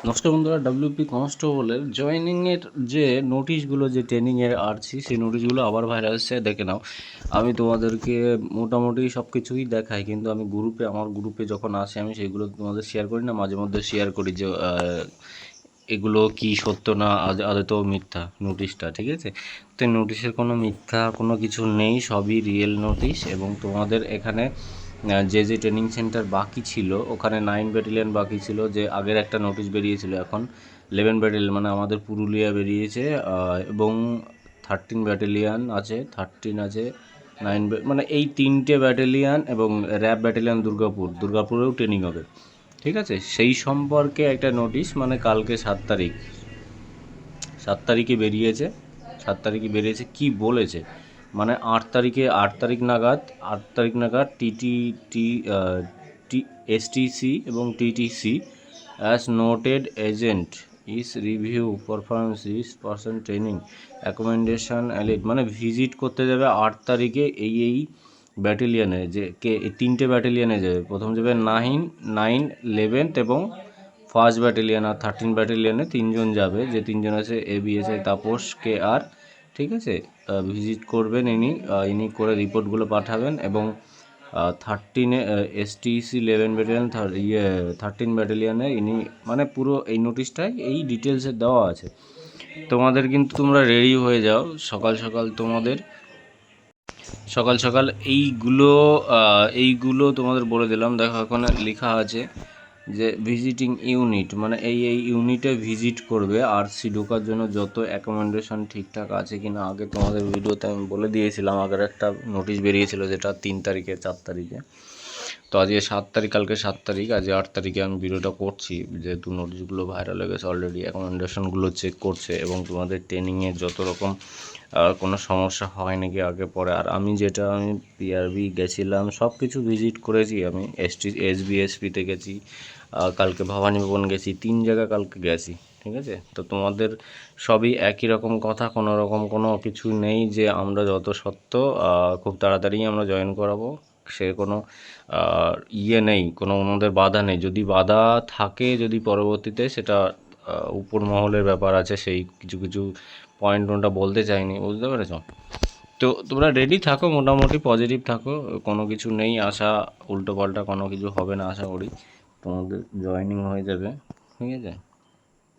নমস্কার বন্ধুরা, ডব্লিউপি কনস্টেবলের জয়েনিংয়ের যে নোটিশগুলো, যে ট্রেনিংয়ের আসছি, সেই নোটিশগুলো আবার ভাইরাল এসছে। দেখে নাও, আমি তোমাদেরকে মোটামুটি সব কিছুই দেখাই, কিন্তু আমি আমার গ্রুপে যখন আসে আমি সেগুলো তোমাদের শেয়ার করি না। মাঝে মধ্যে শেয়ার করি যে এগুলো কি সত্য না আদৌ মিথ্যা নোটিশটা, ঠিক আছে? তো নোটিশের কোনো মিথ্যা কোনো কিছু নেই, সবই রিয়েল নোটিশ। এবং তোমাদের এখানে যে ট্রেনিং সেন্টার বাকি ছিল, ওখানে 9 ব্যাটালিয়ন বাকি ছিল। যে আগের একটা নোটিশ বেরিয়েছিল, এখন 11 ব্যাটালিয়ন মানে আমাদের পুরুলিয়া বেরিয়েছে। এবং 13 ব্যাটালিয়ন আছে, 13 আছে, 9 মানে এই 3টে ব্যাটালিয়ন এবং র্যাব ব্যাটালিয়ন দুর্গাপুরেও ট্রেনিং হবে, ঠিক আছে? সেই সম্পর্কে একটা নোটিশ, মানে কালকে 7 তারিখে বেরিয়েছে। 7 তারিখে বেরিয়েছে, কি বলেছে মানে 8 তারিখ নাগাদ এসটিসি এবং টিটিসি অ্যাজ নোটেড এজেন্ট ইস রিভিউ পারফরমেন্স ইস পার্সন ট্রেনিং অ্যাকোমেন্ডেশন অ্যালিড, মানে ভিজিট করতে যাবে 8 তারিখে এই ব্যাটালিয়নে। যে কে, এই 3টে ব্যাটালিয়নে যাবে। প্রথম যাবে 9, 11th এবং 1st ব্যাটালিয়ন, আর 13 ব্যাটালিয়নে 3জন যাবে। যে 3জন আছে এবিএসআই তাপস কে আর, ঠিক আছে? ভিজিট করবেন ইনি করে রিপোর্টগুলো পাঠাবেন। এবং 13-এ এসটিসি 11 ব্যাটালিয়ন 13 ব্যাটালিয়নে ইনি, মানে পুরো এই নোটিশটাই এই ডিটেলসে দেওয়া আছে। তোমাদের কিন্তু তোমরা রেডি হয়ে যাও সকাল সকাল। তোমাদের সকাল সকাল এইগুলো তোমাদের বলে দিলাম। দেখো, ওখানে লেখা আছে যে ভিজিটিং ইউনিট, মানে এই ইউনিটে ভিজিট করবে। আরসি ঢোকার জন্য যত অ্যাকোমোডেশন ঠিকঠাক আছে কি না, আগে তোমাদের ভিডিওতে আমি বলে দিয়েছিলাম। আগের একটা নোটিশ বেরিয়েছিল, যেটা 3 তারিখে 4 তারিখে। তো আজকে 7 তারিখ, কালকে 7 তারিখ, আজ 8 তারিখে আমি ভিডিওটা করছি, যেহেতু নোটিশগুলো ভাইরাল হয়ে গেছে অলরেডি। অ্যাকোমোডেশনগুলো চেক করছে এবং তোমাদের ট্রেনিংয়ে যত রকম কোনো সমস্যা হয় নাকি আগে পরে। আর আমি পিআরবি গেছিলাম, সব কিছু ভিজিট করেছি। আমি এসবিএসপিতে গেছি, কালকে ভবানী ভবন গেছি, 3 জায়গা কালকে গেছি, ঠিক আছে? তো তোমাদের সবই একই রকম কথা, কোনো রকম কোনো কিছু নেই যে আমরা যত সত্য খুব তাড়াতাড়ি আমরা জয়েন করাবো, সে কোনো নেই, কোনো ওনাদের বাধা নেই। যদি বাধা থাকে, যদি পরবর্তীতে, সেটা উপর মহলের ব্যাপার আছে, সেই কিছু কিছু পয়েন্ট ওটা বলতে চাইনি, বুঝতে পেরেছ? তো তোমরা রেডি থাকো, মোটামুটি পজিটিভ থাকো, কোনো কিছু নেই আশা, উল্টো পাল্টা কোনো কিছু হবে না আশা করি। তোমাদের জয়েনিং হয়ে যাবে, ঠিক আছে?